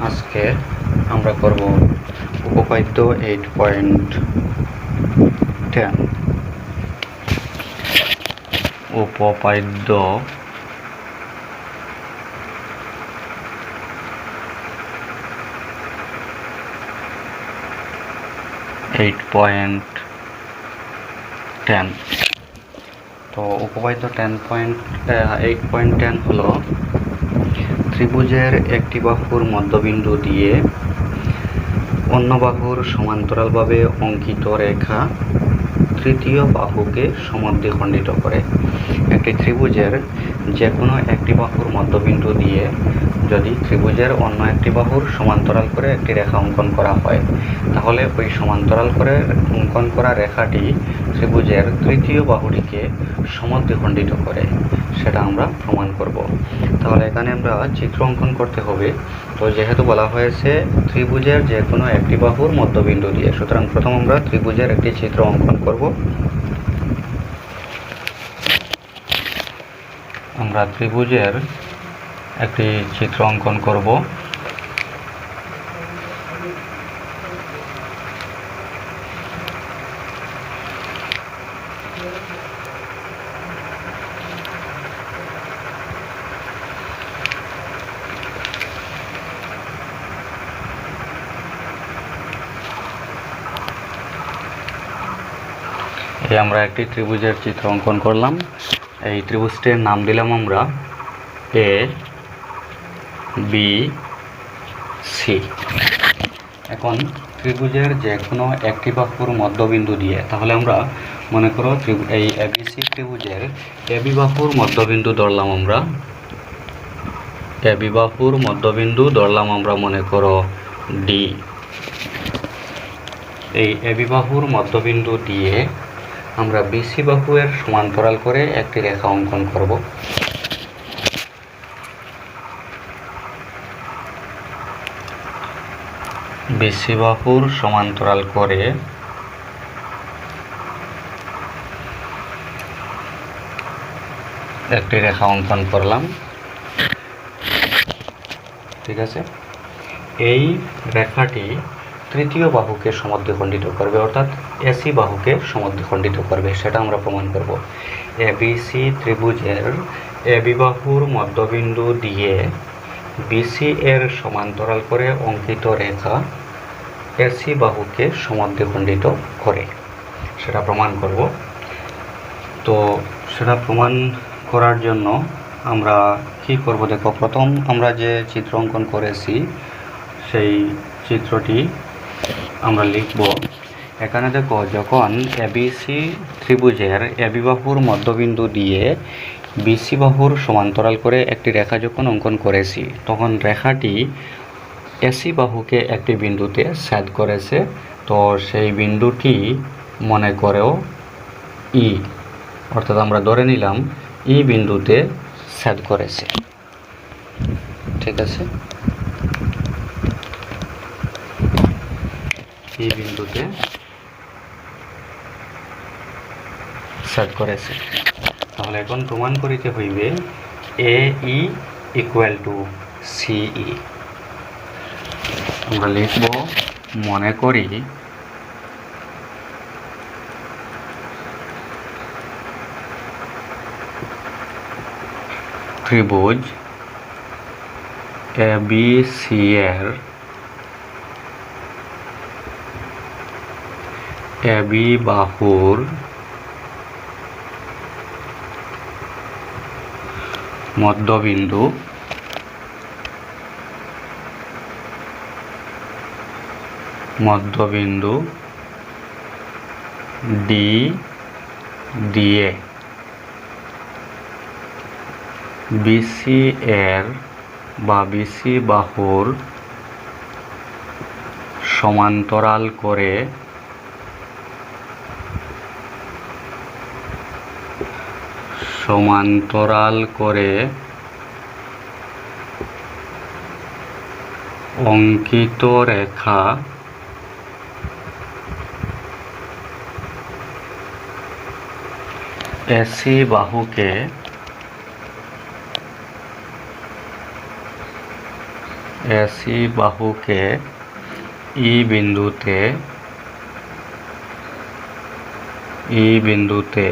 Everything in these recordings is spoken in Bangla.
আজকে আমরা করব উপপাদ্য 8.10 উপপাদ্য 8.10। তো উপপাদ্য 8.10 হলো ত্রিভুজের একটি বাহুর মধ্যবিন্দু দিয়ে অন্য বাহুর সমান্তরালভাবে অঙ্কিত রেখা তৃতীয় বাহুকে সমদ্বিখণ্ডিত করে। একটি ত্রিভুজের যে কোনো একটি বাহুর মধ্যবিন্দু দিয়ে যদি ত্রিভুজের অন্য একটি বাহুর সমান্তরাল করে একটি রেখা অঙ্কন করা হয়, তাহলে ওই সমান্তরাল করে অঙ্কন করা রেখাটি ত্রিভুজের তৃতীয় বাহুটিকে সমদ্বিখণ্ডিত করে, সেটা আমরা প্রমাণ করব। তাহলে এখানে আমরা চিত্র অঙ্কন করতে হবে। তো যেহেতু বলা হয়েছে ত্রিভুজের যে কোনো একটি বাহুর মধ্যবিন্দু দিয়ে, সুতরাং প্রথম আমরা ত্রিভুজের একটি চিত্র অঙ্কন করব। আমরা ত্রিভুজের একটি চিত্র অঙ্কন করব। আমরা একটি ত্রিভুজের চিত্র অঙ্কন করলাম। এই ত্রিভুজটির নাম দিলাম আমরা এ বি সি। এখন ত্রিভুজের যে কোনো একটি বাহুর মধ্যবিন্দু দিয়ে, তাহলে আমরা মনে করো এই এবিসি ত্রিভুজের এবি বাহুর মধ্যবিন্দু ধরলাম আমরা, এবি বাহুর মধ্যবিন্দু ধরলাম আমরা মনে করো ডি। এই এবি বাহুর মধ্যবিন্দু দিয়ে আমরা বিসি বাহুর সমান্তরাল করে একটি রেখা অঙ্কন করব। বিসি বাহুর সমান্তরাল করে একটি রেখা অঙ্কন করলাম। ঠিক আছে, এই রেখাটি তৃতীয় বাহুকে সমদ্বিখণ্ডিত করবে, অর্থাৎ এসি বাহুকে সমদ্বিখণ্ডিত করবে, সেটা আমরা প্রমাণ করব। এবিসি ত্রিভুজের এবি বাহুর মধ্যবিন্দু দিয়ে বিসি এর সমান্তরাল করে অঙ্কিত রেখা এসি বাহুকে সমদ্বিখণ্ডিত করে, সেটা প্রমাণ করব। তো সেটা প্রমাণ করার জন্য আমরা কি করব দেখো, প্রথম আমরা যে চিত্র অঙ্কন করেছি সেই চিত্রটি আমরা লিখব। এখানে দেখো, যখন এবিসি ত্রিভুজের এবি বাহুর মধ্যবিন্দু দিয়ে বিসি বাহুর সমান্তরাল করে একটি রেখা যখন অঙ্কন করেছি, তখন রেখাটি এসি বাহুকে একটি বিন্দুতে ছেদ করেছে। তো সেই বিন্দুটি মনে করেও ই, অর্থাৎ আমরা ধরে নিলাম ই বিন্দুতে ছেদ করেছে। ঠিক আছে, এই বিন্দুতে ছেদ করেছে। তাহলে এখন প্রমাণ করিতে হইবে এ ই ইকুয়াল টু সিই। আমরা লিখব, মনে করি ত্রিভুজ এ বি সি এর এবি বাহুর মধ্যবিন্দু ডি দিয়ে বিসি এর বা বিসি বাহুর সমান্তরাল করে অঙ্কিত রেখা এসি বাহুকে এসি বাহুকে ই বিন্দুতে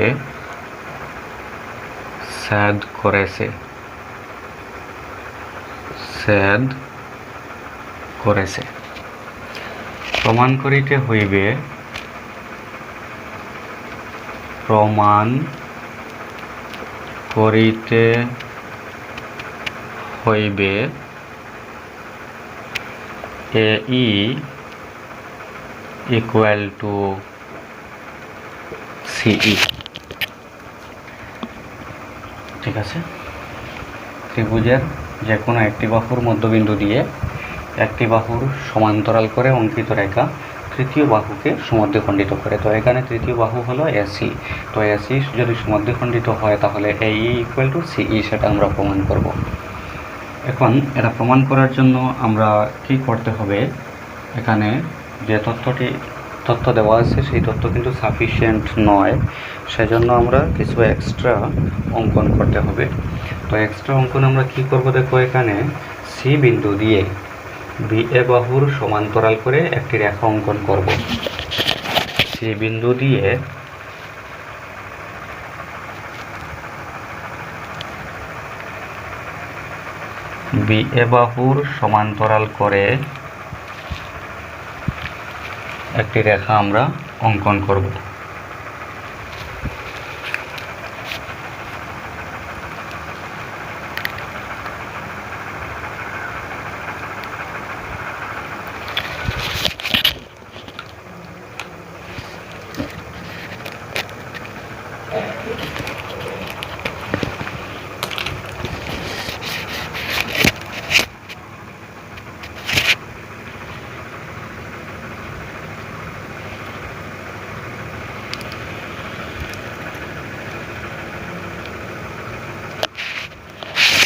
ছেদ করেছে। প্রমাণ করিতে হইবে AE equal to CE। ঠিক আছে, ত্রিভুজের যে কোনো একটি বাহুর মধ্যবিন্দু দিয়ে একটি বাহুর সমান্তরাল করে অঙ্কিত রেখা তৃতীয় বাহুকে সমদ্বিখণ্ডিত করে। তো এখানে তৃতীয় বাহু হলো এসি। তো এসি যদি সমদ্বিখণ্ডিত হয় তাহলে AE ইকুয়াল টু CE, সেটা আমরা প্রমাণ করব। এখন এটা প্রমাণ করার জন্য আমরা কি করতে হবে, এখানে যে তথ্য দেওয়া আছে সেই তথ্য কিন্তু সাফিসিয়েন্ট নয়, সেজন্য আমরা কিছু এক্সট্রা অঙ্কন করতে হবে। তো এক্সট্রা অঙ্কন আমরা কি করব, দেখো এখানে সি বিন্দু দিয়ে BA বাহুর সমান্তরাল করে একটি রেখা অঙ্কন করব। সি বিন্দু দিয়ে BA বাহুর সমান্তরাল করে একটি রেখা আমরা অঙ্কন করব।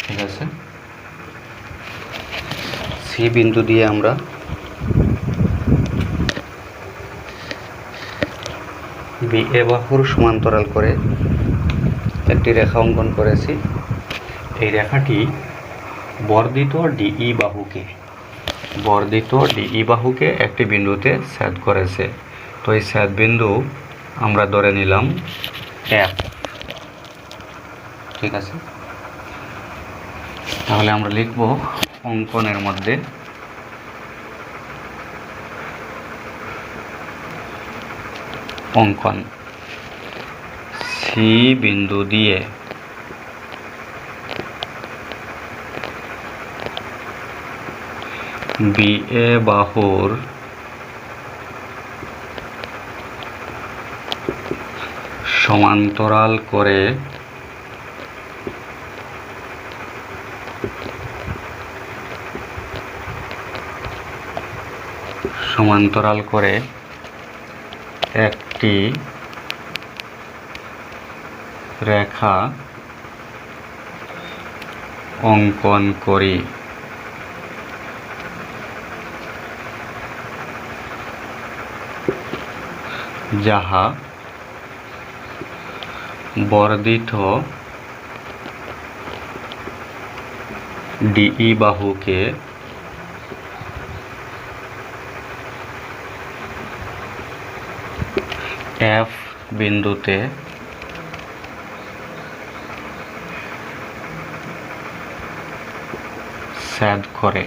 ঠিক আছে, সি বিন্দু দিয়ে আমরা BA বাহুর সমান্তরাল করে একটি রেখা অঙ্কন করেছি। এই রেখাটি বর্ধিত DE বাহুকে একটি বিন্দুতে ছেদ করেছে। তো এই ছেদ বিন্দু আমরা ধরে নিলাম F। ঠিক আছে, তাহলে আমরা লিখব অঙ্কনের মধ্যে অঙ্কন সি বিন্দু দিয়ে BA বাহুর সমান্তরাল করে একটি রেখা অঙ্কন করি। যাহা বর্ধিত DE বাহুকে F বিন্দুতে ছেদ করে।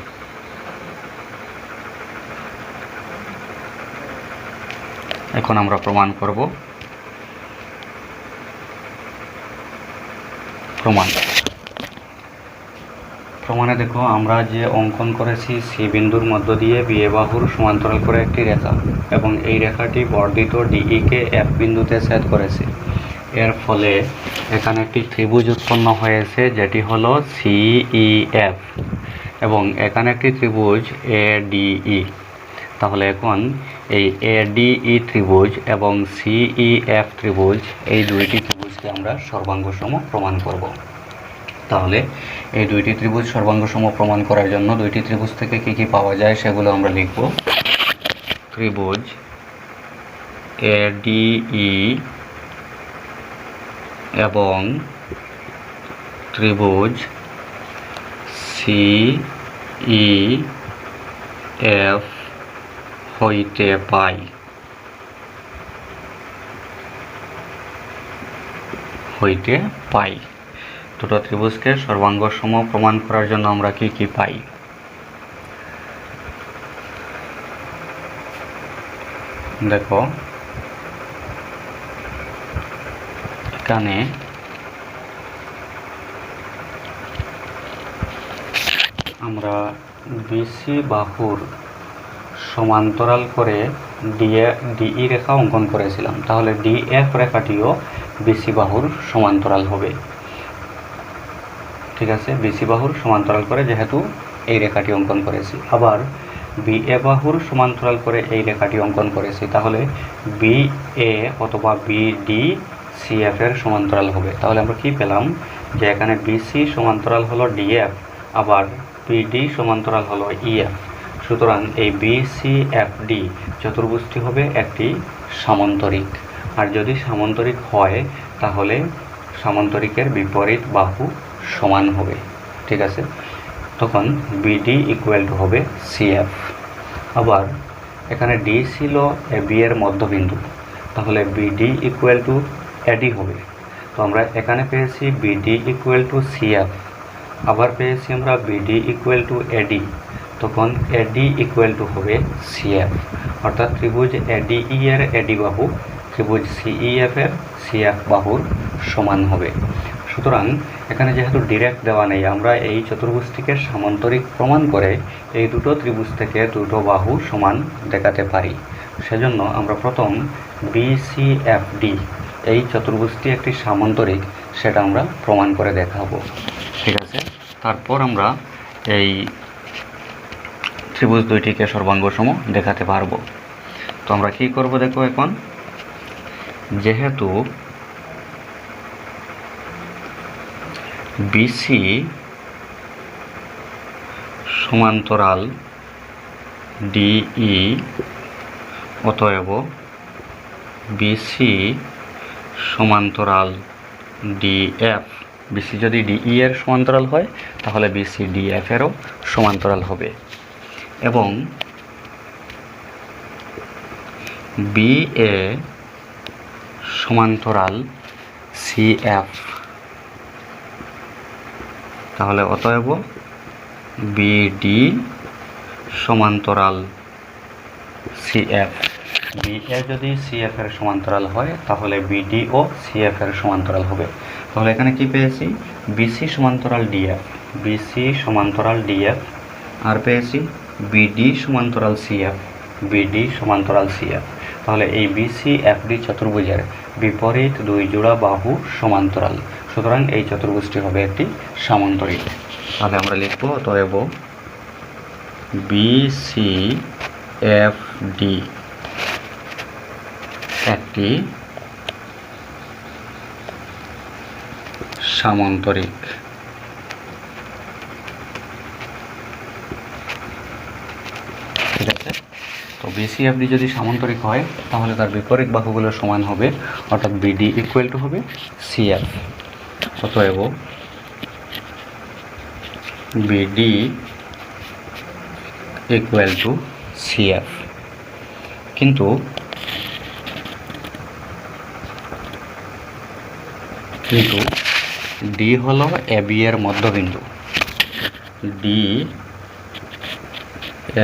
এখন আমরা প্রমাণ করব। প্রমাণে দেখো আমরা যে অঙ্কন করেছি সি বিন্দুর মধ্য দিয়ে BA বাহুর সমান্তরাল করে একটি রেখা, এবং এই রেখাটি বর্ধিত DE কে F বিন্দুতে ছেদ করেছে। এর ফলে এখানে একটি ত্রিভুজ উৎপন্ন হয়েছে যেটি হলো CEF, এবং এখানে একটি ত্রিভুজ ADE। তাহলে এখন এই ADE ত্রিভুজ এবং CEF ত্রিভুজ, এই দুইটি ত্রিভুজকে আমরা সর্বাঙ্গসম প্রমাণ করব। তাহলে এই দুইটি ত্রিভুজ সর্বাঙ্গসম প্রমাণ করার জন্য দুইটি ত্রিভুজ থেকে কি কি পাওয়া যায় সেগুলো আমরা লিখব। ত্রিভুজ ADE এবং ত্রিভুজ CEF এফ হইতে পাই দুটো ত্রিভুজকে সর্বাঙ্গ সম প্রমাণ করার জন্য আমরা কি কি পাই? দেখো এখানে আমরা বিসি বাহুর সমান্তরাল করে ডিই রেখা অঙ্কন করেছিলাম, তাহলে ডিএফ রেখাটিও বিসি বাহুর সমান্তরাল হবে। ঠিক আছে, বিসি বাহুর সমান্তরাল করে যেহেতু এই রেখাটি অঙ্কন করেছি, আবার বিএ বাহুর সমান্তরাল করে এই রেখাটি অঙ্কন করেছি, তাহলে বিএ অথবা বিডি সিএফ এর সমান্তরাল হবে। তাহলে আমরা কি পেলাম যে এখানে বিসি সমান্তরাল হলো ডিএফ, আবার বিডি সমান্তরাল হলো ইএফ। সুতরাং এই বিসিএফডি চতুর্ভুজটি হবে একটি সামান্তরিক। আর যদি সামান্তরিক হয় তাহলে সামান্তরিকের বিপরীত বাহু সমান হবে। ঠিক আছে, তখন বিডি ইকুয়াল টু হবে সিএফ। আবার এখানে ডি ছিল এবি এর মধ্যবিন্দু, তাহলে বিডি ইকুয়াল টু এডি হবে। তো আমরা এখানে পেয়েছি বিডি ইকুয়াল টু সিএফ, আবার পেয়েছি আমরা বিডি ইকুয়াল টু এডি, তখন এডি ইকুয়াল টু হবে সিএফ। অর্থাৎ ত্রিভুজ এডিই এর এডি বাহু ত্রিভুজ সিইএফ এর সিএফ বাহুর সমান হবে। সুতরাং এখানে যেহেতু ডিরেক্ট দেওয়া নেই, আমরা এই চতুর্ভুজটিকে সামান্তরিক প্রমাণ করে এই দুটো ত্রিভুজ থেকে দুটো বাহু সমান দেখাতে পারি। সেজন্য আমরা প্রথম বিসিএফডি এই চতুর্ভুজটি একটি সামান্তরিক, সেটা আমরা প্রমাণ করে দেখাবো। ঠিক আছে, তারপর আমরা এই ত্রিভুজ দুইটিকে সর্বাঙ্গসম দেখাতে পারবো। তো আমরা কি করব দেখো, এখন যেহেতু বিসি সমান্তরাল ডিই, অতএব বিসি সমান্তরাল ডিএফ, বিসি যদি ডিই এর সমান্তরাল হয় তাহলে বিসি ডিএফ এরও সমান্তরাল হবে। এবং বিএ সমান্তরাল সিএফ, তাহলে অতএব বিডি সমান্তরাল সিএফ। বিএ যদি সিএফ এর সমান্তরাল হয় তাহলে বিডি ও সিএফ এর সমান্তরাল হবে। তাহলে এখানে কি পেয়েছি, বিসি সমান্তরাল ডিএফ, বিসি সমান্তরাল ডিএফ, আর পেয়েছি বিডি সমান্তরাল সিএফ, বিডি সমান্তরাল সিএফ। তাহলে এই বিসিএফডি চতুর্ভুজের বিপরীত দুই জোড়া বাহু সমান্তরাল, সুতরাং এই চতুর্ভুজটি হবে একটি সামান্তরিক। তাহলে আমরা লিখব অতএব বিসিএফডি একটি সামান্তরিক। ঠিক আছে, তো বিসিএফডি যদি সামান্তরিক হয় তাহলে তার বিপরীত বাহুগুলো সমান হবে, অর্থাৎ বিডি ইকুয়াল টু হবে সিএফ। অতএব বিডি ইকুয়াল টু সিএফ। কিন্তু ডি হলো এবি এর মধ্যবিন্দু, ডি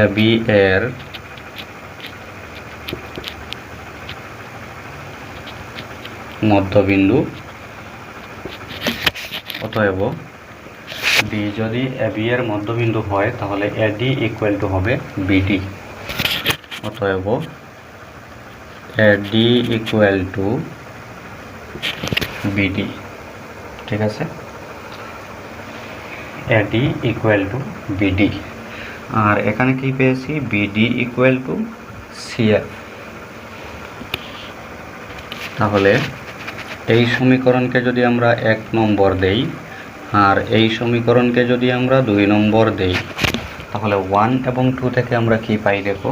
এবি এর মধ্যবিন্দু। অতএব ডি যদি এবি এর মধ্যবিন্দু হয় তাহলে এডি ইকুয়াল টু হবে বিডি। অতএব এডি ইকুয়াল টু বিডি। ঠিক আছে, এডি ইকুয়াল টু বিডি। আর এখানে কি পেয়েছি, বিডি ইকুয়াল টু সিএফ। তাহলে এই সমীকরণকে যদি আমরা 1 নম্বর দেই আর এই সমীকরণকে যদি আমরা 2 নম্বর দেই, তাহলে 1 এবং 2 থেকে আমরা কি পাই দেখো,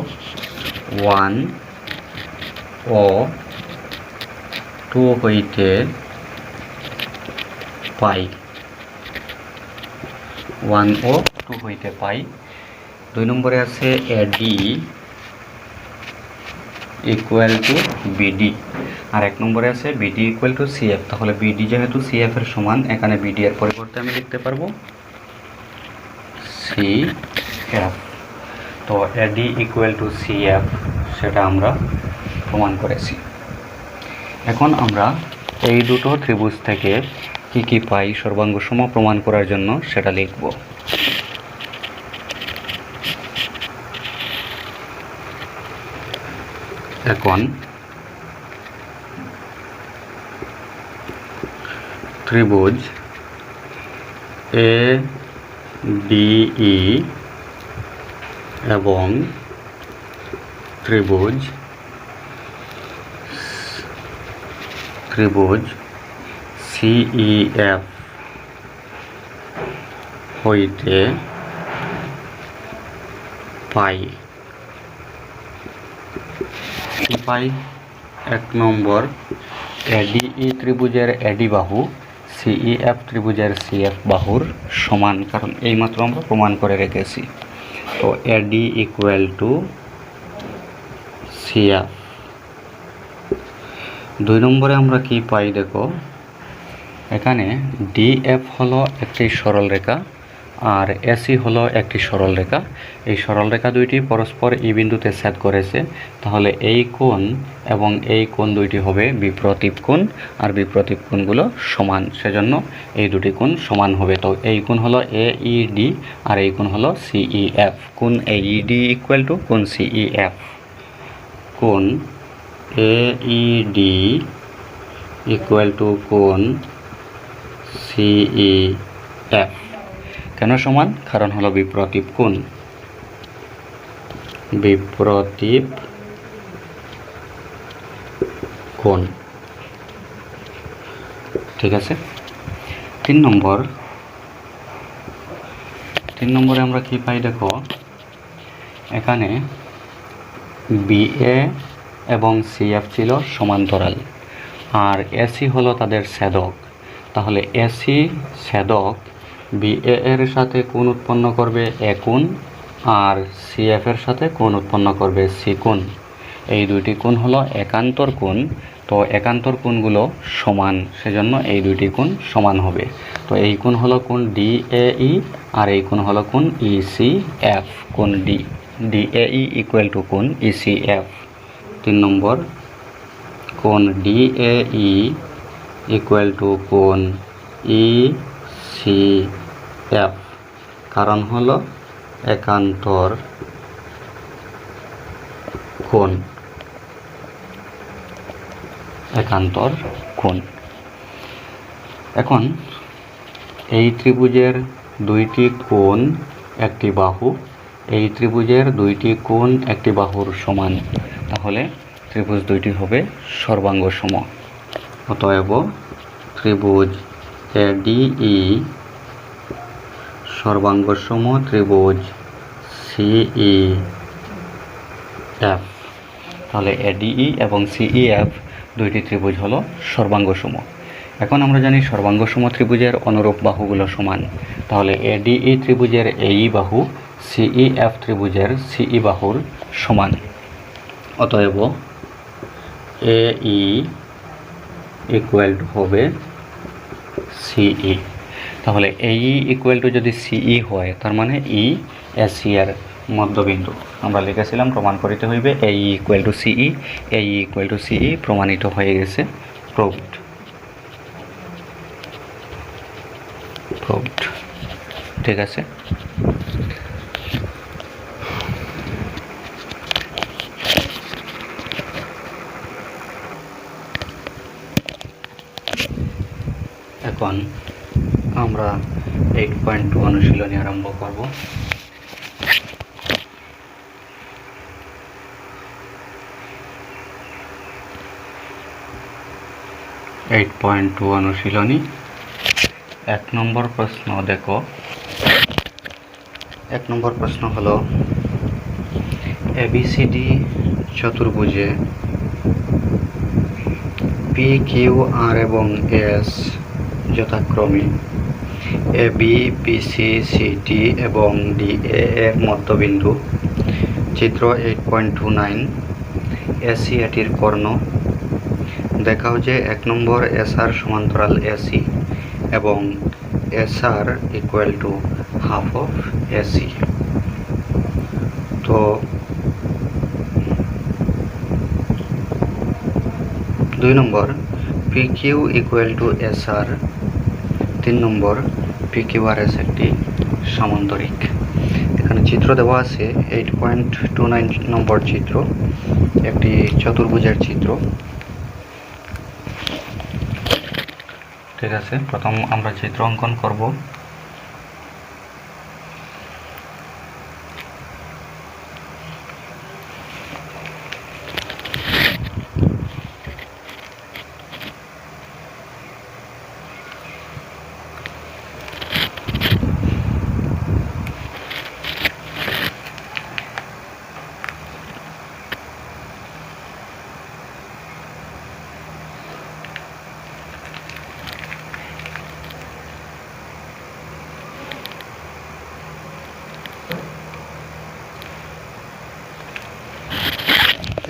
1 ও 2 হইতে পাই, 1 ও 2 হইতে পাই। 2 নম্বরে আছে এডি ইকুয়াল টু বিডি, আর 1 নম্বরে আছে বিডি ইকুয়াল টু সিএফ। তাহলে বিডি যেহেতু সিএফ এর সমান, এখানে বিডি এর পরিবর্তে আমি লিখতে পারবো সিএফ। তো এডি ইকুয়াল টু সিএফ সেটা আমরা প্রমাণ করেছি। এখন আমরা এই দুটো ত্রিভুজ থেকে কি কি পাই সর্বাঙ্গ সম প্রমাণ করার জন্য সেটা লিখব। এখন ত্রিভুজ এ ডিই এবং ত্রিভুজ সিইএফ হইতে পাই কি পাই? 1 নম্বর, এডিই ত্রিভুজের এডি বাহু সিইএফ ত্রিভুজের সিএফ বাহুর সমান, কারণ এইমাত্র আমরা প্রমাণ করে রেখেছি। তো এডি ইকুয়াল টু সিএফ। 2 নম্বরে আমরা কি পাই দেখো, এখানে ডিএফ হলো একটি সরল রেখা আর এসি হলো একটি সরল রেখা। এই সরল রেখা দুইটি পরস্পর এই বিন্দুতে ছেদ করেছে, তাহলে এই কোণ এবং এই কোণ দুইটি হবে বিপ্রতীপ কোণ, আর বিপ্রতীপ কোণগুলো সমান, সেজন্য এই দুটি কোণ সমান হবে। তো এই কোণ হলো এইডি আর এই কোণ হলো সিইএফ। কোণ এইডি ইকুয়াল টু কোণ সিইএফ। কোণ এইডি ইকুয়াল টু কোণ সিইএফ। কেন সমান? কারণ হলো বিপ্রতীপ কোণ, বিপ্রতীপ কোণ। ঠিক আছে। 3 নম্বরে আমরা কি পাই দেখো, এখানে বিএ এবং সিএফ ছিল সমান্তরাল আর এসি হলো তাদের ছেদক। তাহলে এসি ছেদক বিএ এর সাথে কোণ উৎপন্ন করবে এ কোণ, আর সিএফ এর সাথে কোণ উৎপন্ন করবে সি কোণ। এই দুইটি কোণ হলো একান্তর কোণ। তো একান্তর কোণগুলো সমান, সেজন্য এই দুইটি কোণ সমান হবে। তো এই কোণ হলো কোণ ডিএই আর এই কোণ হলো কোণ ইসিএফ। কোণ ডিএই ইকুয়াল টু কোণ ইসিএফ। 3 নম্বর, কোণ ডিএই ইকুয়াল টু কোণ ইসিএফ, কারণ হলো একান্তর কোণ। এখন এই ত্রিভুজের দুইটি কোণ একটি বাহু, এই ত্রিভুজের দুইটি কোণ একটি বাহুর সমান, তাহলে ত্রিভুজ দুইটি হবে সর্বাঙ্গ সম। অতএব ত্রিভুজ এডিই সর্বাঙ্গ সম ত্রিভুজ সিইএফ। তাহলে এডিই এবং সিইএফ দুইটি ত্রিভুজ হলো সর্বাঙ্গ সম। এখন আমরা জানি সর্বাঙ্গ সম ত্রিভুজের অনুরূপ বাহুগুলো সমান। তাহলে এডিই ত্রিভুজের এই বাহু সিইএফ ত্রিভুজের সিই বাহুর সমান। অতএব এই ইকুয়াল টু হবে সিই। তাহলে এই ইকুয়াল টু যদি সিই হয়, তার মানে ই এসি এর মধ্যবিন্দু। আমরা লিখেছিলাম প্রমাণ করিতে হইবে এই ইকুয়াল টু সিই। এই ইকুয়াল টু সিই প্রমাণিত হয়ে গেছে, প্রুভড। ঠিক আছে। এখন আমরা 8.2 অনুশীলনী আরম্ভ করব। অনুশীলনী 1 নম্বর প্রশ্ন দেখো। 1 নম্বর প্রশ্ন হলো এবিসিডি চতুর্ভুজে পি কিউ আর এবং এস যথাক্রমে A B, B C, C D এবং ডি এ এর মধ্যবিন্দু। চিত্র 8.29। এসি এটির কর্ণ। দেখাও যে 1 নম্বর এসআর সমান্তরাল এসি এবং SR equal to half of AC. তো 2 নম্বর P Q equal to SR. 3 নম্বর পি কিউ আর এস একটি সামান্তরিক। এখানে চিত্র দেওয়া আছে 8.29 নম্বর চিত্র, একটি চতুর্ভুজের চিত্র। ঠিক আছে, প্রথম আমরা চিত্র অঙ্কন করব।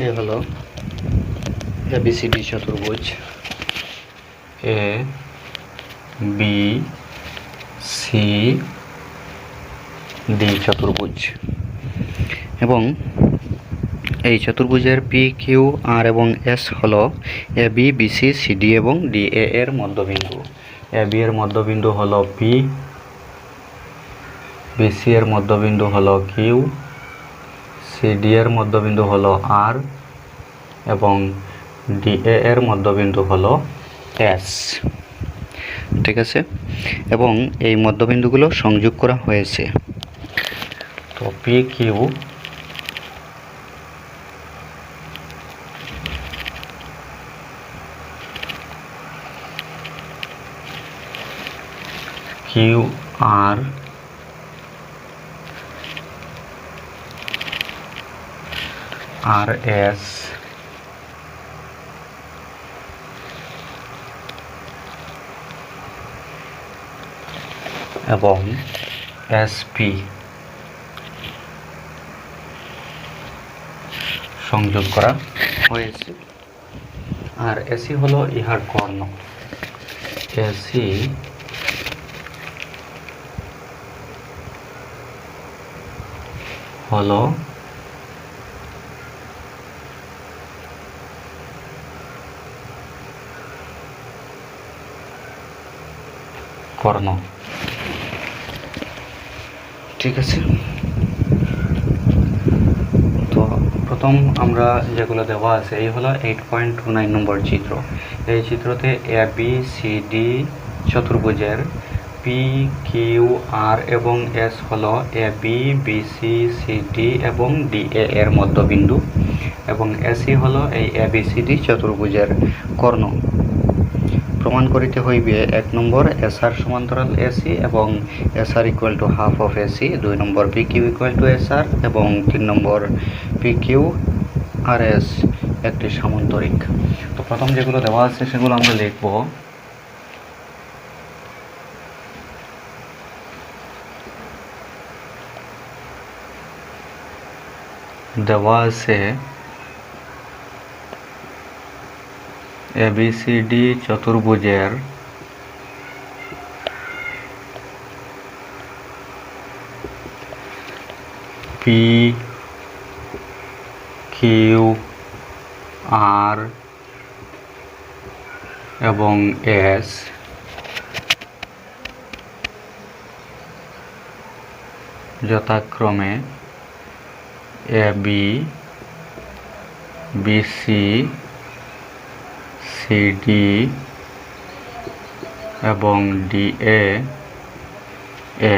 এ হলো এবিসিডি চতুর্ভুজ, এ বি সি ডি চতুর্ভুজ, এবং এই চতুর্ভুজের পি কিউ আর এবং এস হলো A B, B C, C D এবং ডি এ এর মধ্যবিন্দু। এ বি এর মধ্যবিন্দু হলো পি, বি সি এর মধ্যবিন্দু হলো কিউ, সি ডি এর মধ্যবিন্দু হলো আর এবং ডি এ এর মধ্যবিন্দু হলো এস। ঠিক আছে, এবং এই মধ্যবিন্দুগুলো সংযোগ করা হয়েছে। তো পি কিউ কিউ আর আর এস এবং এসপি সংযোগ করা হয়েছে। আর এসি হলো ইহার কর্ণ। এসি হলো কর্ণ। ঠিক আছে, তো প্রথম আমরা যেগুলো দেওয়া আছে এই হলো 8.29 নম্বর চিত্র। এই চিত্রতে এ বি সি ডি চতুর্ভুজের পি কিউ আর এবং এস হলো A B, B C, C D এবং ডি এ এর মধ্যবিন্দু, এবং এসি হলো এই এ বি সি ডি চতুর্ভুজের কর্ণ। প্রমাণ করিতে হইবে 1 নম্বর এসআর সমান্তরাল এসি এবং SR equal to half of AC, 2 নম্বর P Q equal to SR এবং 3 নম্বর পি কিউ আর এস একটি সামান্তরিক। তো প্রথম যেগুলো দেওয়া আছে সেগুলো আমরা লিখব। দেওয়া আছে এবিসিডি চতুর্ভুজের পি কিউ আর এবং এস যথাক্রমে A B, B C, C D এবং ডি এ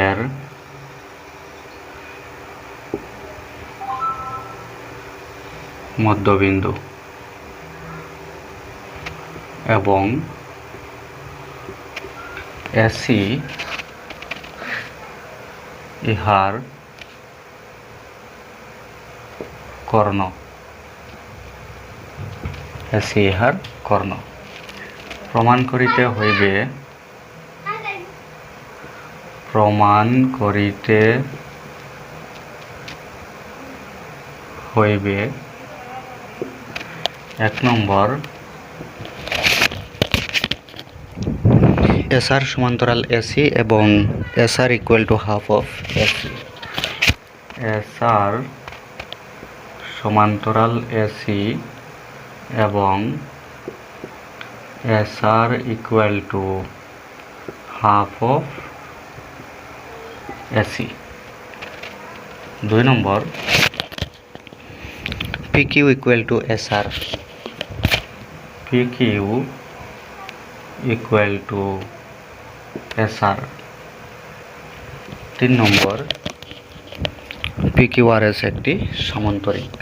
এর মধ্যবিন্দু এবং এসি ইহার কর্ণ। এসি ইহার কর্ণ। প্রমাণ করিতে হইবে প্রমাণ করিতে হইবে। 1 নম্বর, এসআর সমান্তরাল এসি এবং SR equal to half of AC. SR সমান্তরাল এসি এবং SR equal to half of AC. 2 number, PQ equal to SR. PQ equal to SR. 3 number, PQRS একটি সামান্তরিক।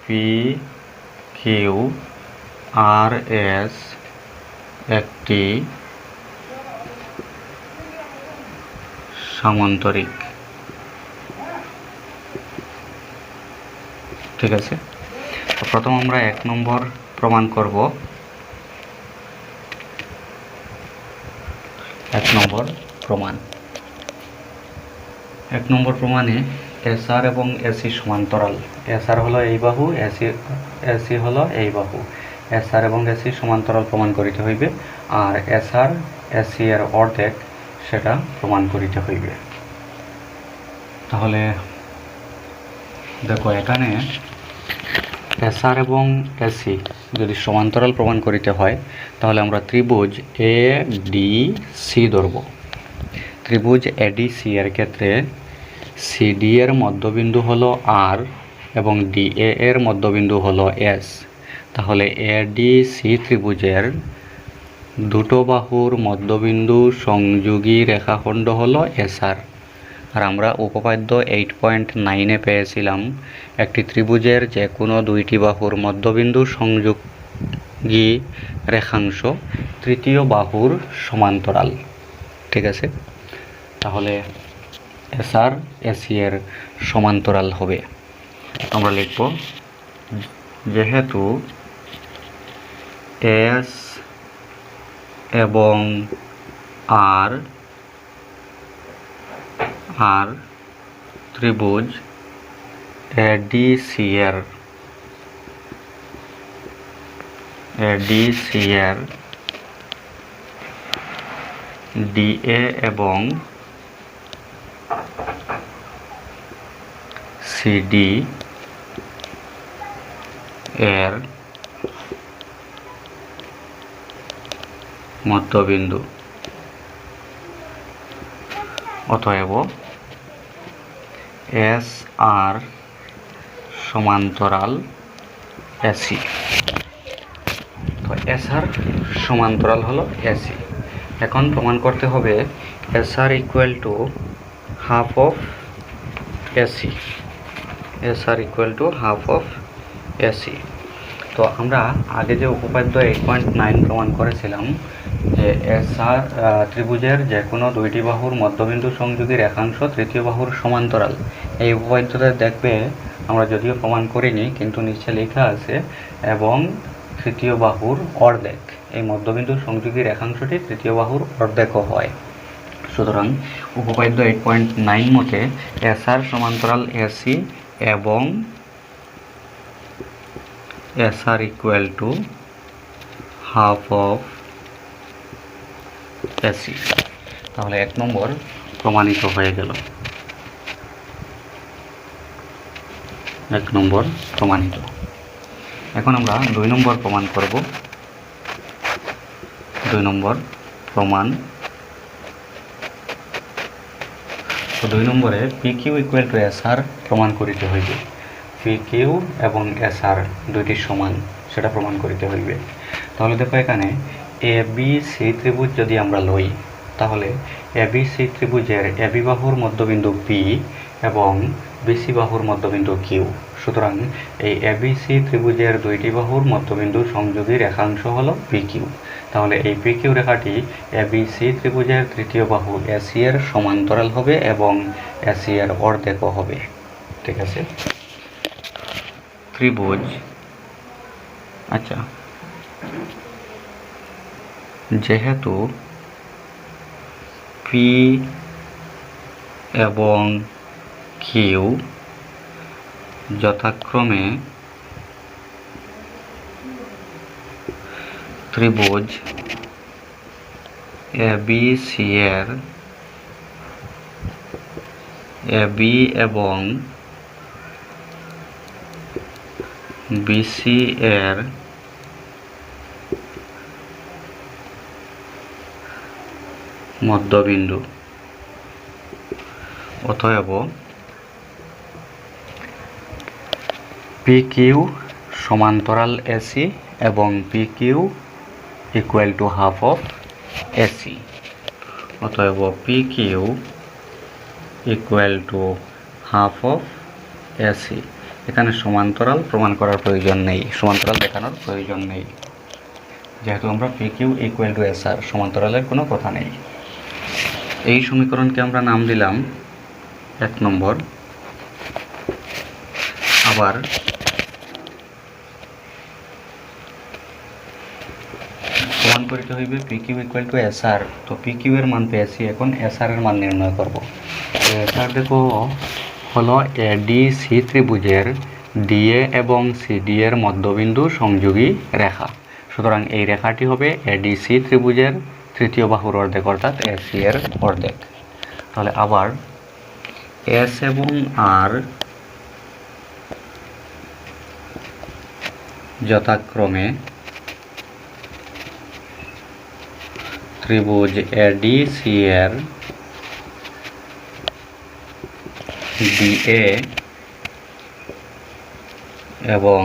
PQRS একটি সামান্তরিক। ঠিক আছে, তো প্রথম আমরা 1 নম্বর প্রমাণ করব। 1 নম্বর প্রমাণ। 1 নম্বর প্রমাণে এসআর এবং এসি সমান্তরাল। এসআর হলো এই বাহু, এসি হলো এই বাহু। এসআর এবং এসি সমান্তরাল প্রমাণ করিতে হইবে, আর এসআর এসি এর অর্ধেক সেটা প্রমাণ করিতে হইবে। তাহলে দেখো, এখানে এসআর এবং এসি যদি সমান্তরাল প্রমাণ করিতে হয়, তাহলে আমরা ত্রিভুজ এ ডি সি ধরব। ত্রিভুজ এডিসি এর ক্ষেত্রে সিডি এর মধ্যবিন্দু হলো আর এবং ডিএ এর মধ্যবিন্দু হলো এস। তাহলে এডিসি ত্রিভুজের দুটো বাহুর মধ্যবিন্দু সংযোগী রেখাখণ্ড হলো এসআর। আর আমরা উপপাদ্য 8.9-এ পেয়েছিলাম একটি ত্রিভুজের যে কোনো দুইটি বাহুর মধ্যবিন্দু সংযোগী রেখাংশ তৃতীয় বাহুর সমান্তরাল। ঠিক আছে, তাহলে এসআর এসি এর সমান্তরাল হবে। আমরা লিখব, যেহেতু এস এবং আর ত্রিভুজ এডিসি এর ডিএ এবং সিডি এর মধ্যবিন্দু, অতএব এস আর সমান্তরাল এসি। তো এস আর সমান্তরাল হলো এসি। এখন প্রমাণ করতে হবে S R equal to half of AC. S R equal to half of AC. তো আমরা আগে যে উপপাদ্য 8.9 প্রমাণ করেছিলাম যে এসআর ত্রিভুজের যে কোনো দুইটি বাহুর মধ্যবিন্দু সংযোগী রেখাংশ তৃতীয় বাহুর সমান্তরাল, এই উপপাদ্যটা দেখবে আমরা যদিও প্রমাণ করিনি, কিন্তু নিচে লেখা আছে এবং তৃতীয় বাহুর অর্ধেক। এই মধ্যবিন্দু সংযোগী রেখাংশটি তৃতীয় বাহুর অর্ধেকও হয়। সুতরাং উপপাদ্য 8.9 মতে এসআর সমান্তরাল এসি এবং SR equal to half of AC. তাহলে 1 নম্বর প্রমাণিত হয়ে গেল। 1 নম্বর প্রমাণিত। এখন আমরা 2 নম্বর প্রমাণ করব। 2 নম্বর প্রমাণ। তো 2 নম্বরে PQ ইকুয়াল টু এসআর প্রমাণ করিতে হইবে। PQ এবং এসআর দুইটি সমান, সেটা প্রমাণ করিতে হইবে। তাহলে দেখো, এখানে ABC ত্রিভুজ যদি আমরা লই, তাহলে ABC ত্রিভুজের AB বাহুর মধ্যবিন্দু P এবং BC বাহুর মধ্যবিন্দু Q। সুতরাং এই ABC ত্রিভুজের দুইটি বাহুর মধ্যবিন্দু সংযোগী রেখাংশ হলো PQ। তাহলে এই PQ রেখাটি ABC ত্রিভুজের তৃতীয় বাহু AC এর সমান্তরাল হবে এবং AC এর অর্ধেকও হবে। ঠিক আছে, ত্রিভুজ। আচ্ছা, যেহেতু পি এবং কিউ যথাক্রমে ত্রিভুজ এবিসি এর এবি এবং বিসি এর মধ্যবিন্দু। অতএব পি কিউ সমান্তরাল এসি এবং P Q equal to half of AC. অতএব P Q equal to half of AC. এখানে সমান্তরাল প্রমাণ করার প্রয়োজন নেই, সমান্তরাল দেখানোর প্রয়োজন নেই, যেহেতু আমরা P Q equal to S R, সমান্তরালের কোনো কথা নেই। এই সমীকরণকে আমরা নাম দিলাম 1 নম্বর। আবার প্রমাণ করিতে হইবে P Q equal to S R. তো পি কিউ এর মান পেয়েছি, এখন এস আর এর মান নির্ণয় করব। এস আর দেখো হলো এডিসি ত্রিভুজের ডিএ এবং সিডি এর মধ্যবিন্দু সংযোগী রেখা। সুতরাং এই রেখাটি হবে এডিসি ত্রিভুজের তৃতীয় বাহুর অর্ধেক, অর্থাৎ এসি এর অর্ধেক। তাহলে আবার এস এবং আর যথাক্রমে ত্রিভুজ এডিসি এর ডিএ এবং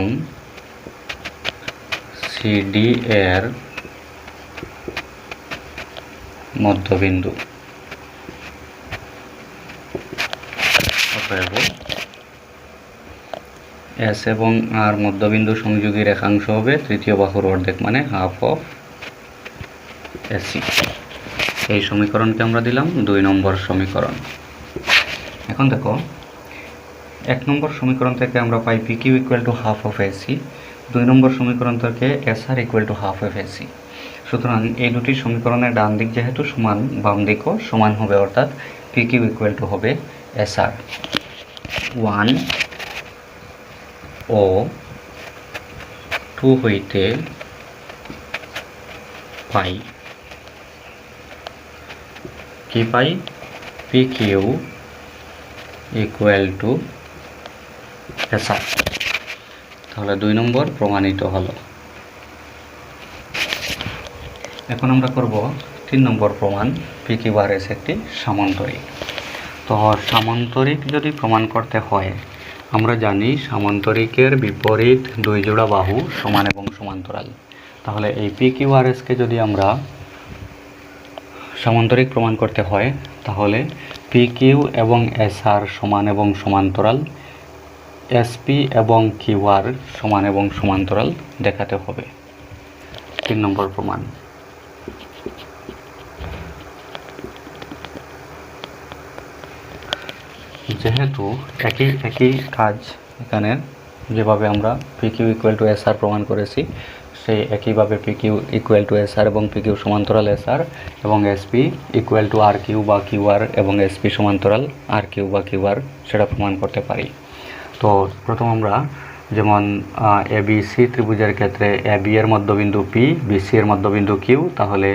সিডি এর মধ্যবিন্দু। অতএব এস এবং আর মধ্যবিন্দু সংযোগী রেখাংশ হবে তৃতীয় বাহুর অর্ধেক, মানে হাফ অফ এসি। এই সমীকরণকে আমরা দিলাম 2 নম্বর সমীকরণ। এখন দেখো 1 নম্বর সমীকরণ থেকে আমরা পাই P Q equal to half of AC, 2 নম্বর সমীকরণ থেকে S R equal to half of AC. সুতরাং এই দুটি সমীকরণের ডান দিক যেহেতু সমান, বাম দিকও সমান হবে, অর্থাৎ পি কিউ ইকুয়াল টু হবে এস আর। 1 ও 2 হইতে পাই কি পাই? P Q equal to S R. তাহলে 2 নম্বর প্রমাণিত হলো। এখন আমরা করব 3 নম্বর প্রমাণ, পি কিউ আর এস একটি সামান্তরিক। তো সামান্তরিক যদি প্রমাণ করতে হয়, আমরা জানি সামান্তরিকের বিপরীত 2 জোড়া বাহু সমান এবং সমান্তরাল। তাহলে এই পি কিউ আর এসকে যদি আমরা সামান্তরিক প্রমাণ করতে হয়, তাহলে পি কিউ এবং এস আর সমান এবং সমান্তরাল, এসপি এবং কিউ আর সমান এবং সমান্তরাল দেখাতে হবে। 3 নম্বর প্রমাণ। যেহেতু একই কাজ এখানে যেভাবে আমরা P Q equal to S R প্রমাণ করেছি, সেই একইভাবে P Q equal to S R এবং পি কিউ সমান্তরাল এস আর এবং S P equal to R Q বা কিউ আর এবং এসপি সমান্তরাল আর কিউ বা কিউ আর সেটা প্রমাণ করতে পারি। তো প্রথম আমরা যেমন এবিসি ত্রিভুজের ক্ষেত্রে এবি এর মধ্যবিন্দু পি, বিসি এর মধ্যবিন্দু কিউ, তাহলে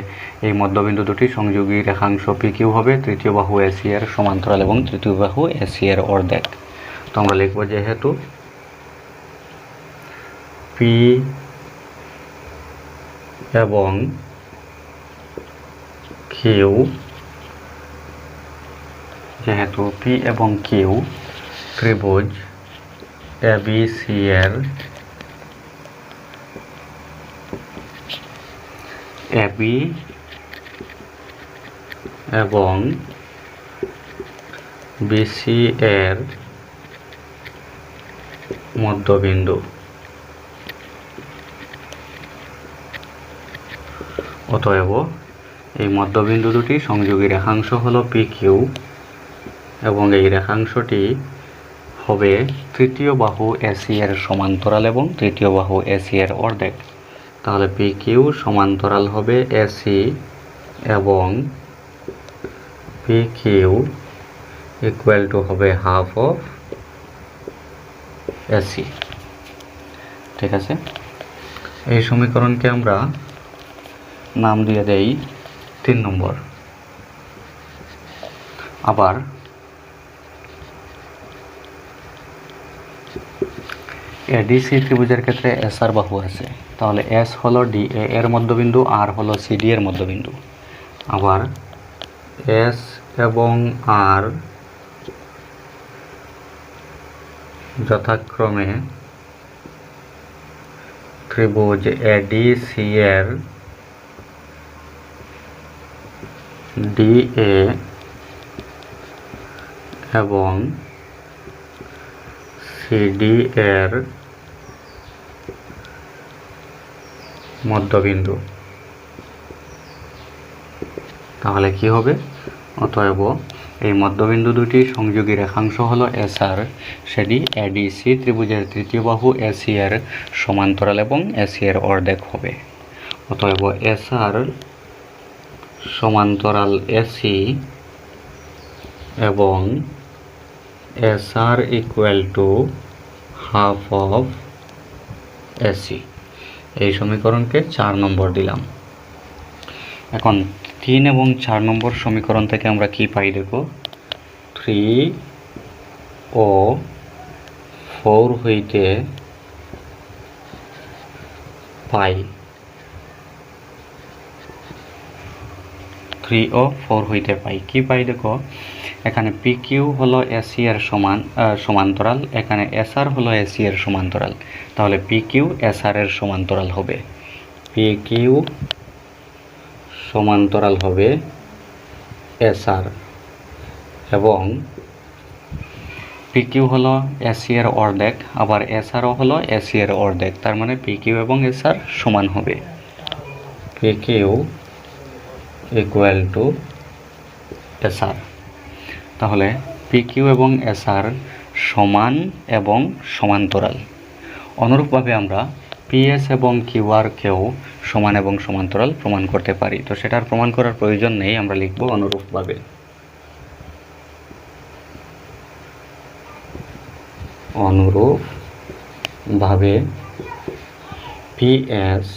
এই মধ্যবিন্দু দুটি সংযোগী রেখাংশ পি কিউ হবে তৃতীয় বাহু এসি এর সমান্তরাল এবং তৃতীয় বাহু এসি এর অর্ধেক। তো আমরা লিখব যেহেতু পি এবং কিউ, যেহেতু পি এবং কিউ ত্রিভুজ এবিসি এর এবি এবং বিসি এর মধ্যবিন্দু। অতএব এই মধ্যবিন্দু দুটি সংযোগী রেখাংশ হলো পি কিউ এবং এই রেখাংশটি হবে তৃতীয় বাহু এসি এর সমান্তরাল এবং তৃতীয় বাহু এসি এর অর্ধেক। তাহলে পি কিউ সমান্তরাল হবে এসি এবং পি কিউ ইকুয়াল টু হবে হাফ অফ এসি। ঠিক আছে, এই সমীকরণকে আমরা নাম দিয়ে দেই 3 নম্বর। আবার এডিসি ত্রিভুজের ক্ষেত্রে এস আর বাহু আছে, তাহলে এস হলো ডি এ এর মধ্যবিন্দু, আর হলো সিডি এর মধ্যবিন্দু। আবার এস এবং আর যথাক্রমে ত্রিভুজ এডিসি এর ডিএ এবং সিডি এর মধ্যবিন্দু। তাহলে কি হবে? অতএব এই মধ্যবিন্দু দুটি সংযোগী রেখাংশ হলো এস আর, সেটি এডিসি ত্রিভুজের তৃতীয় বাহু এসি এর সমান্তরাল এবং এসি এর অর্ধেক হবে। অতএব এস আর সমান্তরাল এসি এবং S R equal to half of AC. এই সমীকরণকে 4 নম্বর দিলাম। এখন 3 এবং 4 নম্বর সমীকরণ থেকে আমরা কি পাই দেখো, 3 ও 4 হইতে পাই, 3 ও 4 হইতে পাই। কি পাই দেখো, এখানে পি কিউ হলো এসি এর সমান্তরাল, এখানে এস আর হলো এসি এর সমান্তরাল, তাহলে পি কিউ এস আর এর সমান্তরাল হবে। পি কিউ সমান্তরাল হবে এস আর, এবং পি কিউ হলো এসি এর অর্ধেক, আবার এস আরও হলো এসি এর অর্ধেক, তার মানে পি কিউ এবং এস আর সমান হবে। P Q equal to S R. তাহলে পি কিউ এবং এস আর সমান এবং সমান্তরাল। অনুরূপভাবে আমরা পিএস এবং কিউ আরকেও সমান এবং সমান্তরাল প্রমাণ করতে পারি। তো সেটার প্রমাণ করার প্রয়োজন নেই, আমরা লিখব অনুরূপভাবে। অনুরূপভাবে পিএস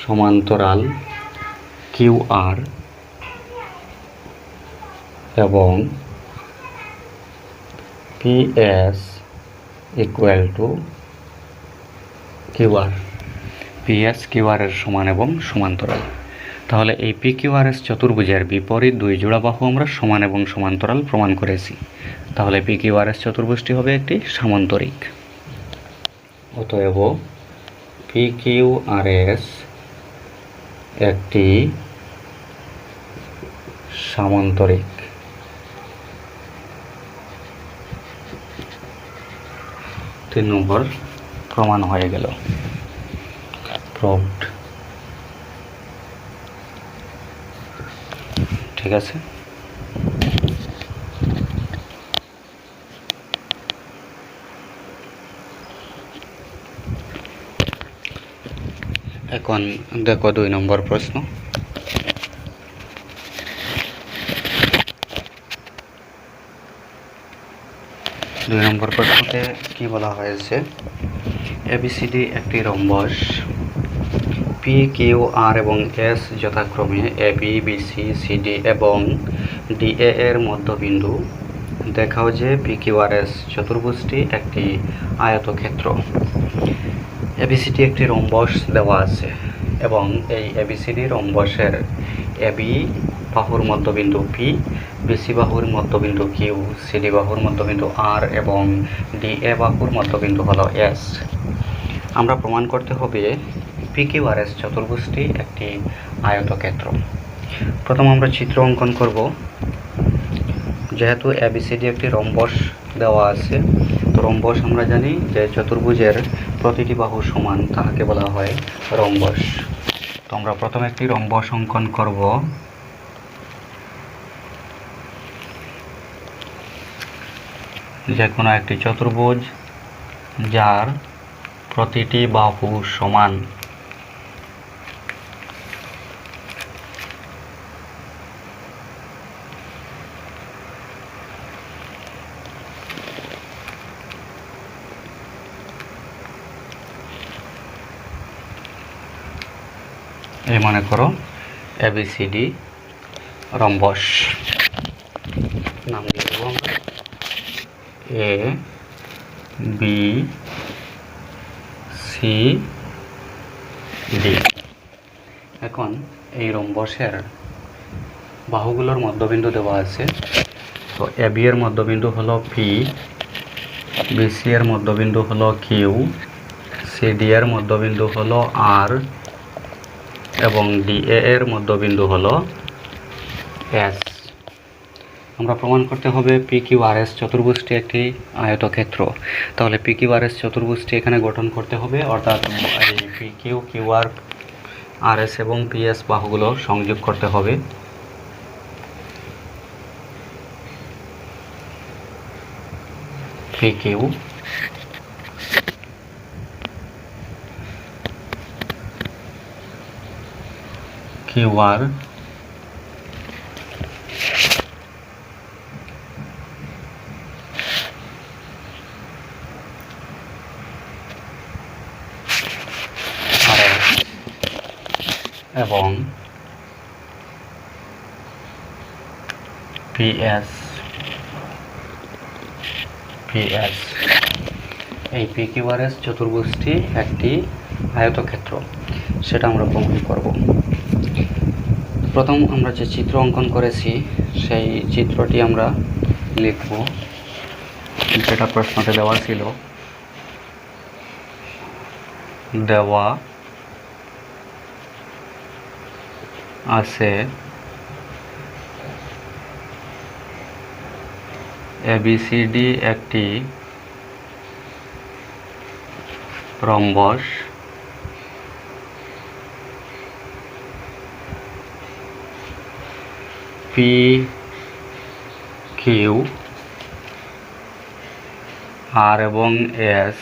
সমান্তরাল কিউ আর এবং P S equal to Q R. P S Q R এর সমান এবং সমান্তরাল। তাহলে এই পি কিউ আর এস চতুর্ভুজের বিপরীত দুই জোড়া বাহু আমরা সমান এবং সমান্তরাল প্রমাণ করেছি। তাহলে পি কিউ আর এস চতুর্ভুজটি হবে একটি সামান্তরিক। অতএব পি কিউ আর এস একটি সামান্তরিক। 3 নম্বর প্রমাণ হয়ে গেল, প্রুভড। ঠিক আছে, এখন দেখো 2 নম্বর প্রশ্ন। দুই নম্বর প্রশ্নতে কি বলা হয়েছে, এবিসিডি একটি রম্বস, পি কিউ আর এবং এস যথাক্রমে এবি বিসি সিডি এবং ডিএ এর মধ্যবিন্দু। দেখাও যে পি কিউ আর এস চতুর্ভুজটি একটি আয়তক্ষেত্র। এবিসিডি একটি রম্বস দেওয়া আছে এবং এই এবিসিডি রম্বসের এবি বাহুর মধ্যবিন্দু পি, বিসি বাহুর মধ্যবিন্দু কিউ, সিডি বাহুর মধ্যবিন্দু আর এবং ডিএ বাহুর মধ্যবিন্দু হলো এস। আমরা প্রমাণ করতে হবে পি কিউ আর এস চতুর্ভুজটি একটি আয়তক্ষেত্র। প্রথম আমরা চিত্র অঙ্কন করব। যেহেতু এবিসিডি একটি রম্বস দেওয়া আছে, তো রম্বস আমরা জানি যে চতুর্ভুজের প্রতিটি বাহু সমান, তাহাকে বলা হয় রম্বস। তো আমরা প্রথমে একটি রম্বস অঙ্কন করব। যে কোনো একটি চতুর্ভুজ যার প্রতিটি বাহু সমান, এই মনে করো ABCD রম্বস, নাম দিয়ে দেবো আমরা ABCD। এখন এই রম্বসের বাহুগুলোর মধ্যবিন্দু দেওয়া আছে। তো AB এর মধ্যবিন্দু হলো P, BC এর মধ্যবিন্দু হলো Q, CD এর মধ্যবিন্দু হলো R এবং DA এর মধ্যবিন্দু হলো S। আমরা প্রমাণ করতে হবে PQRS চতুর্ভুজটি একটি আয়তক্ষেত্র। তাহলে PQRS চতুর্ভুজটি এখানে গঠন করতে হবে, অর্থাৎ এই PQ, QR, RS এবং PS বাহুগুলো সংযোগ করতে হবে। PQ, QR, এবং PS এই PQRS চতুর্ভুজটি একটি আয়তক্ষেত্র, সেটা আমরা প্রমাণ করব। প্রথম আমরা যে চিত্র অঙ্কন করেছি সেই চিত্রটি আমরা লিখব, যেটা প্রশ্নতে দেওয়া ছিল। দেওয়া আছে ABCD একটি রম্বস, PQ, R এবং S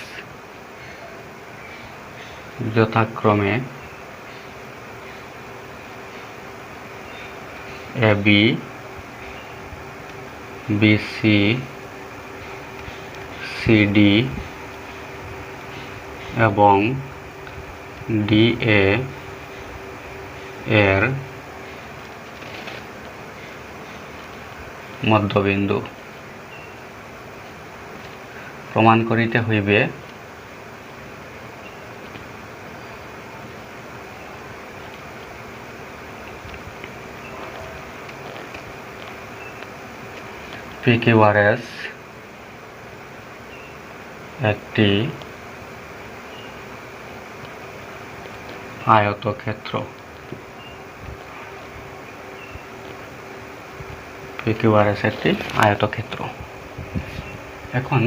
যথাক্রমে AB, BC, CD এবং DA এর মধ্যবিন্দু। প্রমাণ করিতে হইবে PQRS একটি আয়তক্ষেত্র। PQRS একটি আয়তক্ষেত্র। এখন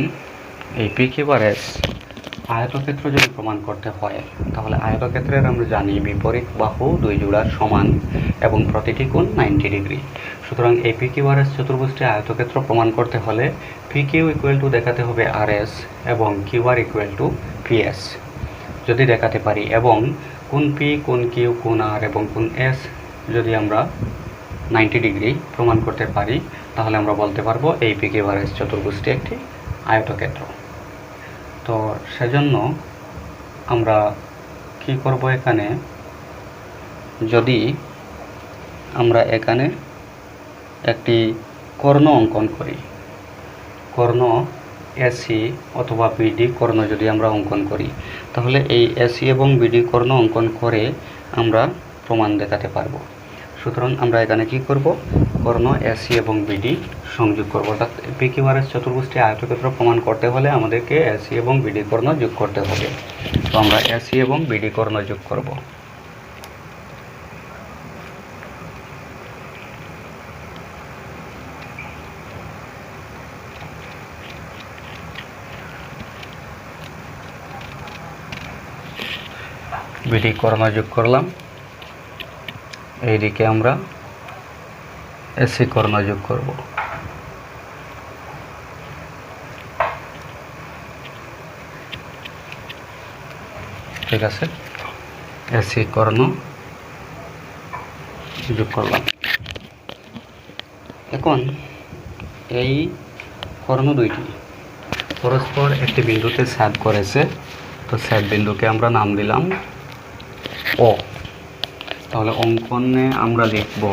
এই PQRS আয়তক্ষেত্র যদি প্রমাণ করতে হয়, তাহলে আয়তক্ষেত্রের আমরা জানি বিপরীত বাহু দুই জোড়ার সমান এবং প্রতিটি কোণ 90 ডিগ্রি। সুতরাং এই PQRS চতুর্ভুজটি আয়তক্ষেত্র প্রমাণ করতে হলে PQ ইকুয়াল টু দেখাতে হবে RS এবং QR ইকুয়াল টু PS যদি দেখাতে পারি, এবং কোণ P, কোণ Q, কোণ R এবং কোণ S যদি আমরা 90 ডিগ্রি প্রমাণ করতে পারি, তাহলে আমরা বলতে পারবো এই PQRS চতুর্ভুজটি একটি আয়তক্ষেত্র। তো সেজন্য আমরা কি করব, এখানে যদি আমরা এখানে একটি কর্ণ অঙ্কন করি, কর্ণ AC অথবা BD কর্ণ যদি আমরা অঙ্কন করি, তাহলে এই AC এবং BD কর্ণ অঙ্কন করে আমরা প্রমাণ দেখাতে পারবো। সুতরাং আমরা এখানে কি করব, কর্ণ AC এবং BD সংযোগ করব। অর্থাৎ PQRS চতুর্ভুজটি আয়তক্ষেত্র প্রমাণ করতে হলে আমাদেরকে AC এবং BD কর্ণ যোগ করতে হবে। তো আমরা AC এবং BD কর্ণ যোগ করব। BD কর্ণ যোগ করলাম, এইদিকে আমরা AC কর্ণ যোগ করব। ঠিক আছে, AC কর্ণ যোগ করলাম। এখন এই কর্ণ দুইটি পরস্পর একটি বিন্দুতে ছেদ করেছে। তো ছেদ বিন্দুকে আমরা নাম দিলাম O। তাহলে অঙ্কনে আমরা লিখব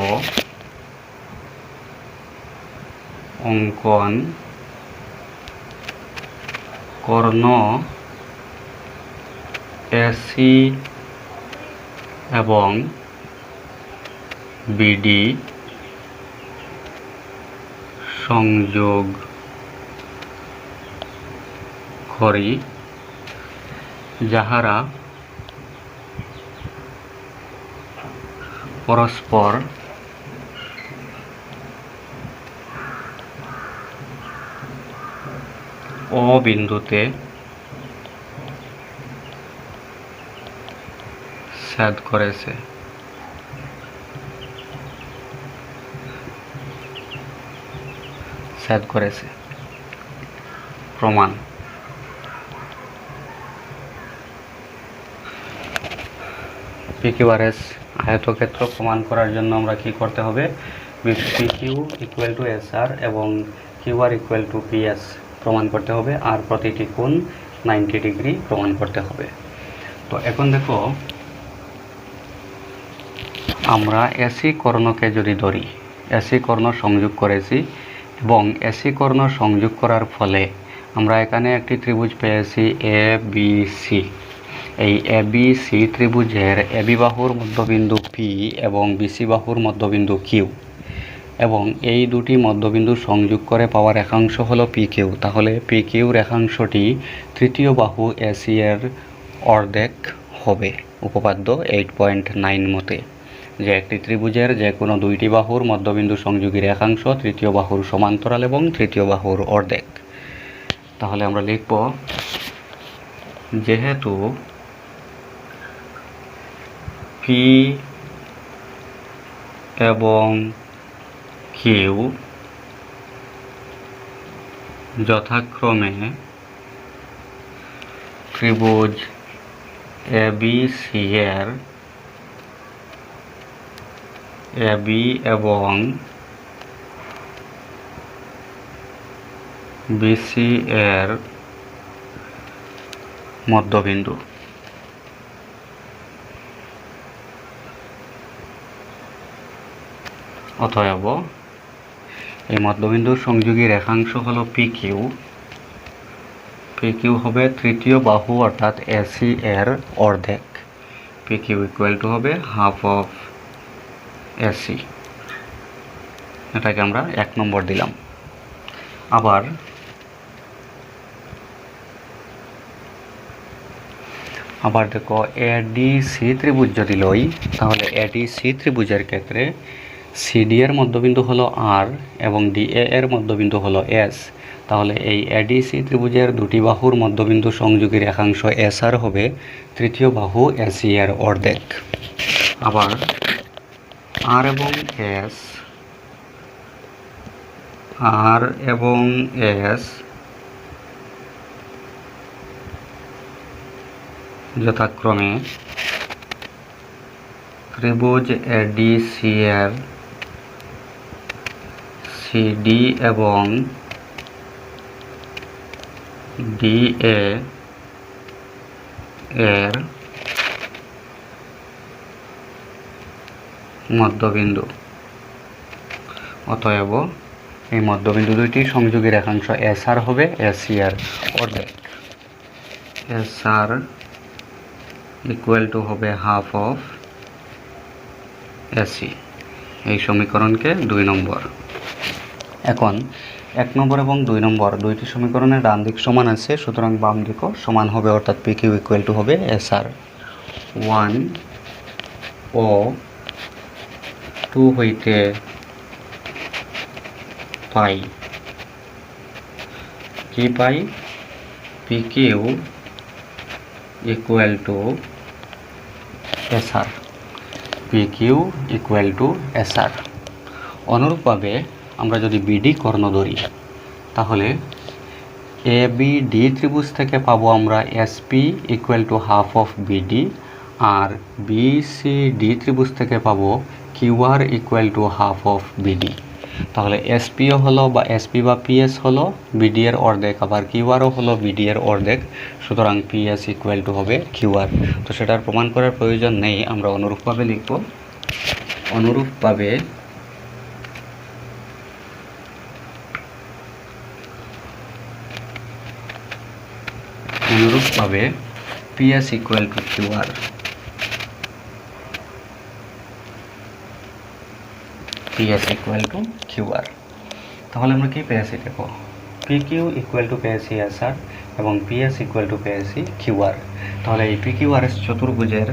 অঙ্কন কর্ণ এসি এবং বিডি সংযোগ করি, যাহারা পরস্পর ও বিন্দুতে ছেদ করেছে। প্রমাণ। পিকিউআরএস আয়তক্ষেত্র প্রমাণ করার জন্য আমরা কি করতে হবে? পিকিউ ইকুয়াল টু এসআর এবং কিউআর ইকুয়াল টু পিএস প্রমাণ করতে হবে, আর প্রতিটি কোণ 90 ডিগ্রি প্রমাণ করতে হবে। তো এখন দেখো, আমরা এসি কর্ণকে যদি ধরি, এসি কর্ণ সংযোগ করেছি এবং এসি কর্ণ সংযোগ করার ফলে আমরা এখানে একটি ত্রিভুজ পেয়েছি এ বি সি। এই এ বি সি ত্রিভুজের এবি বাহুর মধ্যবিন্দু পি এবং বিসি বাহুর মধ্যবিন্দু কিউ, এবং এই দুটি মধ্যবিন্দু সংযোগ করে পাওয়া রেখাংশ হলো পি কিউ। তাহলে পি কিউ রেখাংশটি তৃতীয় বাহু এসি এর অর্ধেক হবে উপপাদ্য 8.9 মতে, যে একটি ত্রিভুজের যে কোনো দুইটি বাহুর মধ্যবিন্দু সংযোগী রেখাংশ তৃতীয় বাহুর সমান্তরাল এবং তৃতীয় বাহুর অর্ধেক। তাহলে আমরা লিখব, যেহেতু পি এবং কিউ যথাক্রমে ত্রিভুজ এবিসি এর এবি এবং বিসি এর মধ্যবিন্দু, অতএব এই মধ্যবিন্দুর সংযোগী রেখাংশ হলো পি কিউ। পি কিউ হবে তৃতীয় বাহু অর্থাৎ এসি এর অর্ধেক। পি কিউ ইকুয়াল টু হবে হাফ অফ এসি। এটাকে আমরা 1 নম্বর দিলাম। আবার দেখো, এডিসি ত্রিভুজ যদি লই, তাহলে এডিসি ত্রিভুজের ক্ষেত্রে সিডি এর মধ্যবিন্দু হলো আর এবং ডিএ এর মধ্যবিন্দু হলো এস। তাহলে এই এডিসি ত্রিভুজের দুটি বাহুর মধ্যবিন্দু সংযোগী রেখাংশ এসআর হবে তৃতীয় বাহু এসি এর অর্ধেক। আবার আর এবং এস যথাক্রমে ত্রিভুজ এডিসি এর সিডি এবং ডিএ এর মধ্যবিন্দু। অতএব এই মধ্যবিন্দু দুইটি সংযোগী রেখাংশ এসআর হবে এসি এর অর্ধেক। এসআর ইকুয়াল টু হবে হাফ অফ এসি। এই সমীকরণকে 2 নম্বর। এখন 1 নম্বর এবং 2 নম্বর দুইটি সমীকরণের ডান দিক সমান আছে, সুতরাং বাম দিকও সমান হবে, অর্থাৎ পি কিউ ইকুয়াল টু হবে এসআর 1 ও 2 হইতে পাই। কি পাই? P Q equal to S R. P Q equal to S R. অনুরূপভাবে আমরা যদি বিডি কর্ণ ধরি, তাহলে এ বি ডি ত্রিভুজ থেকে পাবো আমরা SP equal to half of BD, আর বি সি ডি ত্রিভুজ থেকে পাবো QR equal to half of BD. তাহলে এসপিও হলো বা এসপি বা পিএস হলো বিডি এর অর্ধেক, আবার কিউআরও হলো বিডি এর অর্ধেক, সুতরাং পিএস ইকুয়াল টু হবে কিউআর। তো সেটার প্রমাণ করার প্রয়োজন নেই, আমরা অনুরূপভাবে লিখব অনুরূপভাবে PS equal to QR। PS equal to QR। তাহলে আমরা কি পেয়েছি দেখো, PQ ইকুয়াল টু পেয়েছি SR এবং PS ইকুয়াল টু পেয়েছি QR। তাহলে এই PQRS চতুর্ভুজের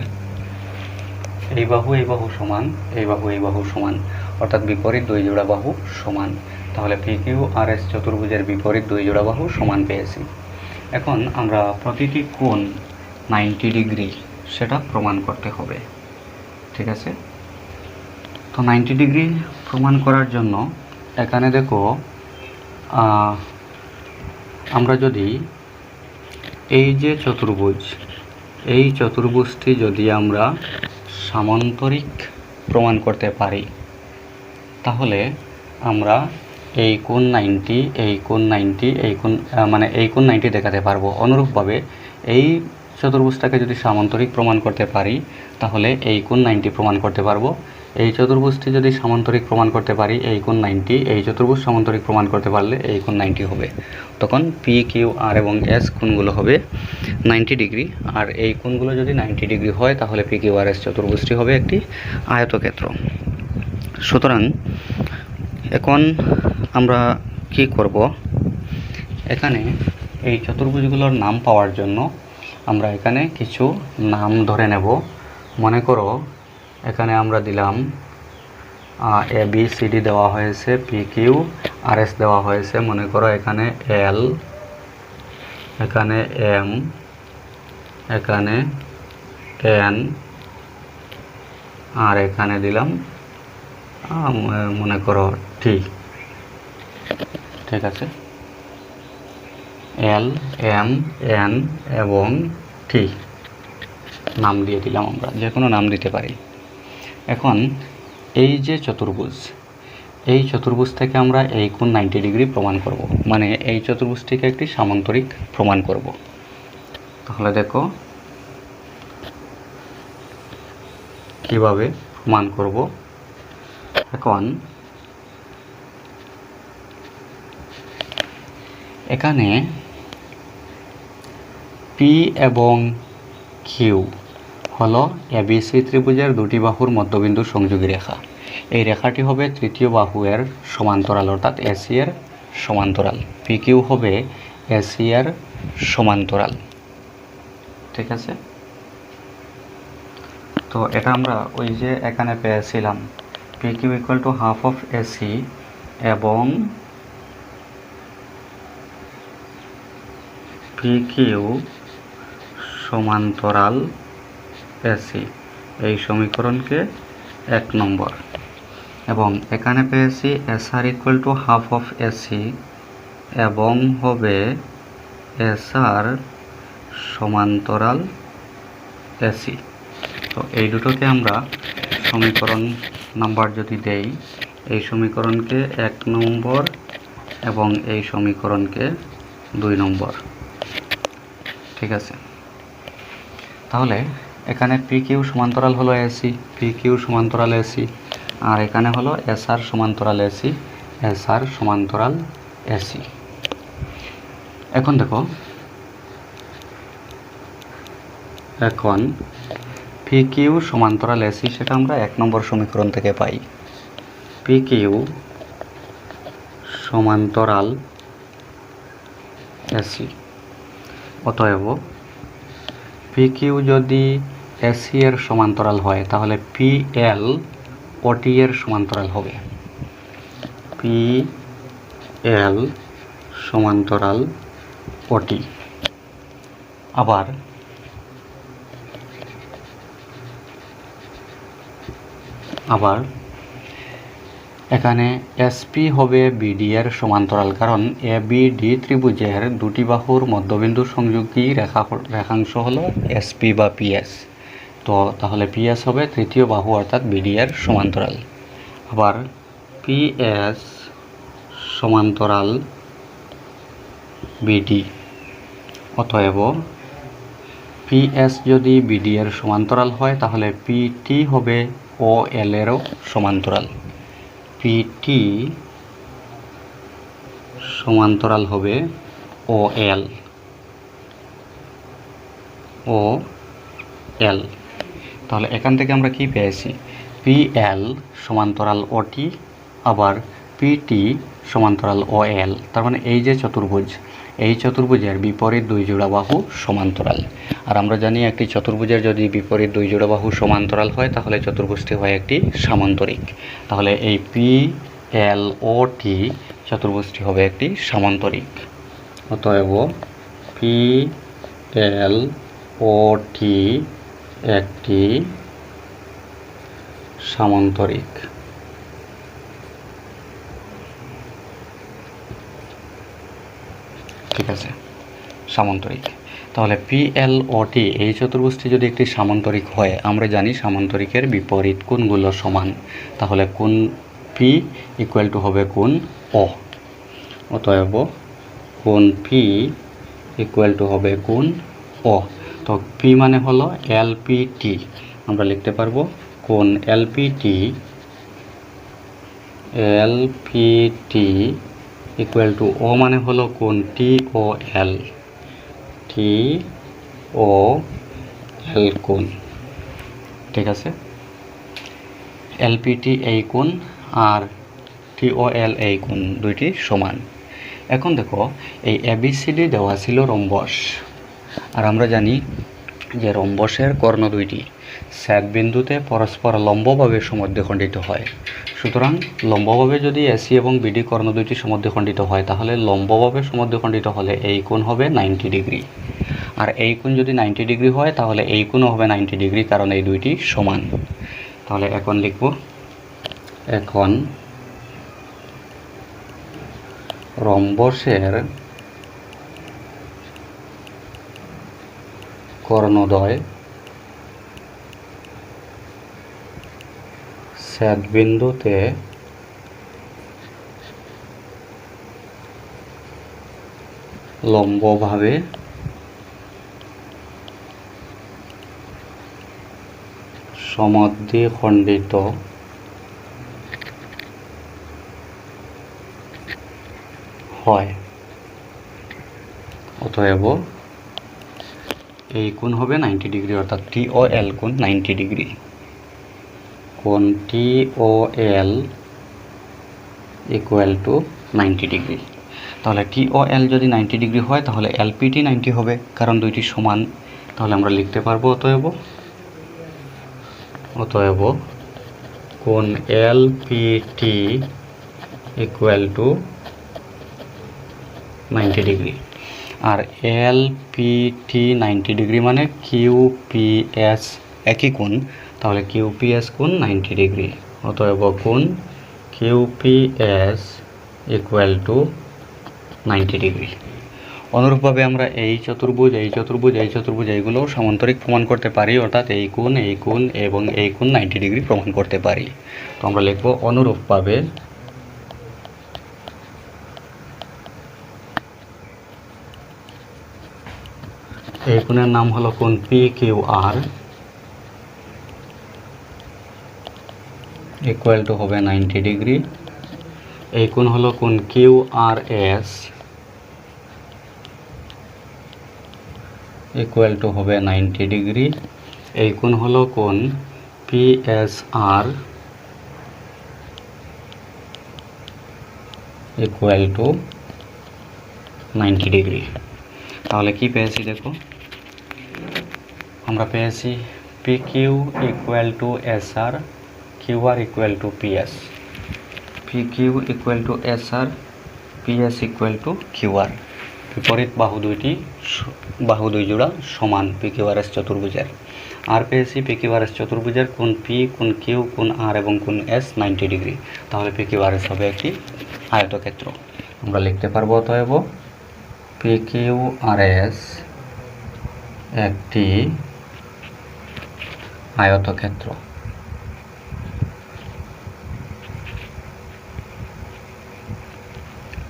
এই বাহু সমান, এই বাহু সমান, অর্থাৎ বিপরীত দুই জোড়া বাহু সমান। তাহলে PQRS চতুর্ভুজের বিপরীত দুই জোড়া বাহু সমান পেয়েছি। এখন আমরা প্রতিটি কোণ 90 ডিগ্রি সেটা প্রমাণ করতে হবে, ঠিক আছে। তো 90 ডিগ্রি প্রমাণ করার জন্য এখানে দেখো আমরা যদি এই যে চতুর্ভুজ, এই চতুর্ভুজটি যদি আমরা সামান্তরিক প্রমাণ করতে পারি তাহলে আমরা এই কোণ 90, এই কোণ 90, এই কোণ এই কোণ 90 দেখাতে পারবো। অনুরূপভাবে এই চতুর্ভুজটাকে যদি সামান্তরিক প্রমাণ করতে পারি তাহলে এই কোণ 90 প্রমাণ করতে পারবো। এই চতুর্ভুজটি যদি সামান্তরিক প্রমাণ করতে পারি, এই কোণ 90, এই চতুর্ভুজ সামান্তরিক প্রমাণ করতে পারলে এই কোণ 90 হবে। তখন PQR এবং S কোণগুলো হবে 90 ডিগ্রি। আর এই কোণগুলো যদি 90 ডিগ্রি হয় তাহলে PQRS চতুর্ভুজটি হবে একটি আয়তক্ষেত্র। সুতরাং এখন আমরা কি করব, এখানে এই চতুর্ভুজগুলোর নাম পাওয়ার জন্য আমরা এখানে কিছু নাম ধরে নেব। মনে করো এখানে আমরা দিলাম ABCD দেওয়া হয়েছে, PQRS দেওয়া হয়েছে। মনে করো এখানে L, এখানে M, এখানে N, আর এখানে দিলাম মনে করো T, ঠিক আছে। L, M, N এবং T নাম দিয়ে দিলাম, আমরা যে কোনো নাম দিতে পারি। এখন এই যে চতুর্ভুজ, এই চতুর্ভুজ থেকে আমরা এই কোণ 90 ডিগ্রি প্রমাণ করব, মানে এই চতুর্ভুজটিকে একটি সামান্তরিক প্রমাণ করব। তাহলে দেখো কিভাবে প্রমাণ করব। এখন এখানে P এবং Q হলো ABC ত্রিভুজের দুটি বাহুর মধ্যবিন্দু সংযোগী রেখা। এই রেখাটি হবে তৃতীয় বাহু এর সমান্তরাল, অর্থাৎ AC এর সমান্তরাল। PQ হবে AC এর সমান্তরাল, ঠিক আছে। তো এটা আমরা ওই যে এখানে পেয়েছিলাম PQ equal to half of AC এবং PQ সমান্তরাল AC, এই সমীকরণকে 1 নম্বর। এবং এখানে পেয়েছি SR equal to half of AC এবং হবে SR সমান্তরাল AC। তো এই দুটোকে আমরা সমীকরণ নাম্বার যদি দেই, এই সমীকরণকে 1 নম্বর এবং এই সমীকরণকে 2 নম্বর, ঠিক আছে। তাহলে এখানে PQ সমান্তরাল হলো AC, PQ সমান্তরাল AC, আর এখানে হলো SR সমান্তরাল AC, SR সমান্তরাল AC। এখন দেখো, এখন PQ সমান্তরাল AC সেটা আমরা 1 নম্বর সমীকরণ থেকে পাই। PQ সমান্তরাল AC, অতএব PQ যদি AC এর সমান্তরাল হয় তাহলে PL OT এর সমান্তরাল হবে। PL সমান্তরাল OT। আবার এখানে SP হবে BD এর সমান্তরাল, কারণ ABD ত্রিভুজের দুটি বাহুর মধ্যবিন্দু সংযোগী রেখাংশ হলো SP বা PS। তো তাহলে PS হবে তৃতীয় বাহু অর্থাৎ BD এর সমান্তরাল। আবার PS সমান্তরাল BD, অতএব PS যদি BD এর সমান্তরাল হয় তাহলে PT হবে ও এল এরও সমান্তরাল। পিটি সমান্তরাল হবে ও এল, ও এল। তাহলে এখান থেকে আমরা কি পেয়েছি? পি এল সমান্তরাল ওটি, আবার পিটি সমান্তরাল ও এল। তার মানে এই যে চতুর্ভুজ, এই চতুর্ভুজের বিপরীত দুই জোড়া বাহু সমান্তরাল। আর আমরা জানি একটি চতুর্ভুজের যদি বিপরীত দুই জোড়া বাহু সমান্তরাল হয় তাহলে চতুর্ভুজটি হয় একটি সামান্তরিক। তাহলে এই পি এল ও টি চতুর্ভুজটি হবে একটি সামান্তরিক। অতএব পি এল ও টি একটি সামান্তরিক। ঠিক আছে, সামান্তরিক। তাহলে পি এল ও টি এই চতুর্ভুজটি যদি একটি সামান্তরিক হয়, আমরা জানি সামান্তরিকের বিপরীত কোণগুলো সমান। তাহলে কোণ পি ইকুয়াল টু হবে কোণ ও। অতএব কোণ পি ইকুয়াল টু হবে কোণ ও। তো পি মানে হলো এলপিটি, আমরা লিখতে পারবো কোণ এলপিটি, এলপিটি ইকুয়াল টু ও মানে হলো কোণ টি ও এল, টি ও এল কোণ। ঠিক আছে, এলপিটি এই কোণ আর টি ও এল এই কোণ, দুইটি সমান। এখন দেখো, এই এবিসিডি দেওয়া ছিল রম্বস, আর আমরা জানি যে রম্বসের কর্ণ দুইটি ছেদ বিন্দুতে পরস্পর লম্বভাবে সমদ্বিখণ্ডিত হয়। সুতরাং লম্বভাবে যদি এসি এবং বিডি কর্ণ দুইটি সমদ্বিখণ্ডিত হয়, তাহলে লম্বভাবে সমদ্বিখণ্ডিত হলে এই কোণ হবে 90 ডিগ্রি। আর এই কোণ যদি 90 ডিগ্রি হয় তাহলে এই কোণও হবে 90 ডিগ্রি, কারণ এই দুইটি সমান। তাহলে এখন লিখব, এখন রম্বসের কর্ণদ্বয় ছেদবিন্দুতে লম্বভাবে সমদ্বিখণ্ডিত হয়। অতএব এই কোণ হবে 90 ডিগ্রি, অর্থাৎ টি ও এল কোণ 90 ডিগ্রি। কোণ টি ও এল ইকুয়াল টু 90 ডিগ্রি। তাহলে টি ও এল যদি 90 ডিগ্রি হয় তাহলে এলপিটি 90 হবে, কারণ দুইটি সমান। তাহলে আমরা লিখতে পারবো অতএব কোণ এলপিটি ইকুয়াল টু 90 ডিগ্রি। আর এলপিটি 90 ডিগ্রি মানে কিউপিএস একই কোণ, তাহলে কিউপিএস কোণ 90 ডিগ্রি। অতএব কোণ কিউপিএস ইকুয়াল টু 90 ডিগ্রি। অনুরূপভাবে আমরা এই চতুর্ভুজ, এই চতুর্ভুজ, এই চতুর্ভুজ এইগুলোও সামান্তরিক প্রমাণ করতে পারি, অর্থাৎ এই কোণ এবং এই কোণ 90 ডিগ্রি প্রমাণ করতে পারি। তো আমরা লিখব অনুরূপভাবে এই কোণের নাম হলো কোণ P Q R equal to হবে 90 ডিগ্রি। এই কোণ হলো কোণ Q R S equal to হবে 90 ডিগ্রি। এই কোণ হলো কোণ P S R equal to 90 degree. তাহলে কি পেয়েছি দেখো, আমরা পেয়েছি P Q equal to S R, Q R equal to P S. P Q equal to S R, P S equal to Q R. বিপরীত বাহু দুই জোড়া সমান পি কিউ আর এস চতুর্ভুজের। আর পেয়েছি পি কিউ আর এস চতুর্ভুজের কোণ পি, কোণ কিউ, কোণ আর এবং কোণ এস 90 ডিগ্রি। তাহলে পি কিউ আর এস হবে একটি আয়তক্ষেত্র। আমরা লিখতে পারবো অতএব পি কিউ আর এস একটি আয়তক্ষেত্র।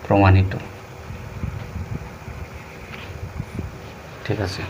প্রমাণিত। ঠিক আছে।